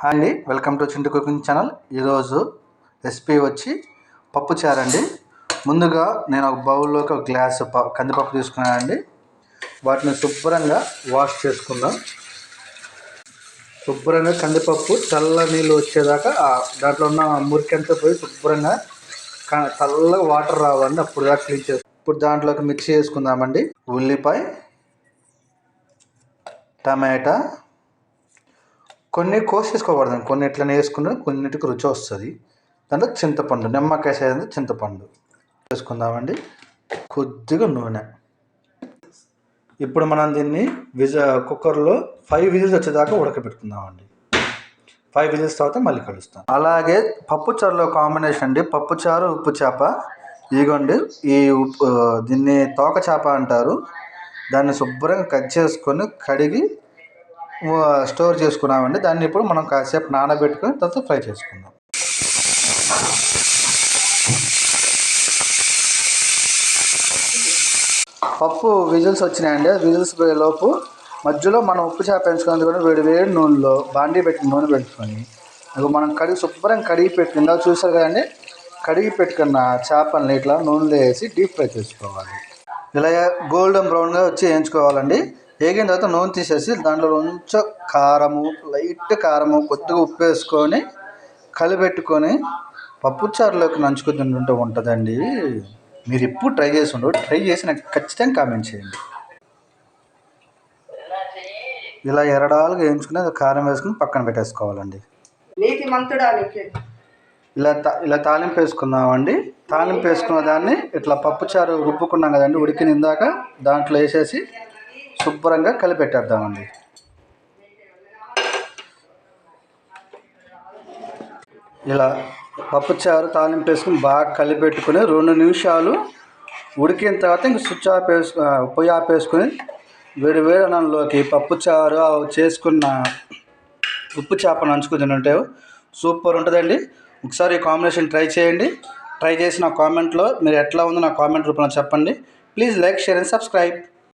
Hi అండి, welcome to Chintu cooking channel. ఈరోజు recipe వచ్చి పప్పు చారు అండి. ముందుగా నేను ఒక బౌల్లోకి ఒక గ్లాసు కందిపప్పు తీసుకున్నానండి. వాటిని శుభ్రంగా వాష్ చేసుకుందాం. శుభ్రంగా కందిపప్పు చల్ల నీళ్ళు వచ్చేదాకా దాంట్లో ఉన్న మురికంతా పోయి శుభ్రంగా చల్లగా వాటర్ రావండి, అప్పుడు దాకా క్లీన్ చేస్తాం. ఇప్పుడు దాంట్లోకి మిక్సీ వేసుకుందామండి. ఉల్లిపాయ, టమాటా, కొన్ని కోసేసుకోకూడదు, కొన్ని ఇట్లనే వేసుకుని కొన్నిటికి రుచి వస్తుంది. దాంట్లో చింతపండు, నిమ్మకాయ సైజ్ చింతపండు వేసుకుందామండి. కొద్దిగా నూనె. ఇప్పుడు మనం దీన్ని కుక్కర్లో 5 విజిల్స్ వచ్చేదాకా ఉడకబెట్టుకుందామండి. 5 విజిల్స్ తర్వాత మళ్ళీ కలుస్తాం. అలాగే పప్పు చారులో కాంబినేషన్ అండి, పప్పు చారు ఉప్పు చేప. ఇదిగోండి, ఈ దీన్ని తోక చేప అంటారు. దాన్ని శుభ్రంగా కట్ చేసుకొని కడిగి స్టోర్ చేసుకున్నామండి. దాన్ని ఇప్పుడు మనం కాసేపు నానబెట్టుకొని తర్వాత ఫ్రై చేసుకుందాం. పప్పు విజిల్స్ వచ్చినాయండి. విజిల్స్ లోపు మధ్యలో మనం ఉప్పు చేప పెంచుకునేది కూడా వేడి నూనెలో బాండీ పెట్టి నూనె పెట్టుకొని మనం శుభ్రంగా కడిగి పెట్టుకుందా చూసారు కదండి. కడిగి పెట్టుకున్న చేపల్ని ఇట్లా నూనెలో వేసి డీప్ ఫ్రై చేసుకోవాలి. ఇలా గోల్డెన్ బ్రౌన్గా వచ్చి వేయించుకోవాలండి. వేగిన తర్వాత నూనె తీసేసి దాంట్లో కొంచెం కారము, లైట్ కారము, కొద్దిగా ఉప్పు వేసుకొని కలిపెట్టుకొని పప్పు చారులోకి నంచుకొని తింటుంటే ఉంటుందండి. మీరు ఎప్పుడు ట్రై చేసి నాకు ఖచ్చితంగా కామెంట్ చేయండి. ఇలా ఎరడాలుగా వేయించుకుని కారం వేసుకుని పక్కన పెట్టేసుకోవాలండి. ఇలా తాలింపు వేసుకుందామండి. తాలింపు వేసుకున్న దాన్ని ఇట్లా పప్పుచారు రుబ్బుకున్నాం కదండి, ఉడికిన ఇందాక దాంట్లో వేసేసి శుభ్రంగా కలిపెట్టేద్దామండి. ఇలా పప్పుచారు తాలింపు వేసుకుని బాగా కలిపెట్టుకుని 2 నిమిషాలు ఉడికిన తర్వాత ఇంక స్విచ్ ఆఫ్ పొయ్యి ఆపేసుకొని వేడి అన్నంలోకి పప్పుచారు చేసుకున్న ఉప్పు చేప నంచుకుని తింటే సూపర్ ఉంటుందండి. ఒకసారి ఈ కాంబినేషన్ ట్రై చేయండి. ట్రై చేసి నా కామెంట్లో మీరు ఎట్లా ఉందో నా కామెంట్ రూపంలో చెప్పండి. Please like, share and subscribe.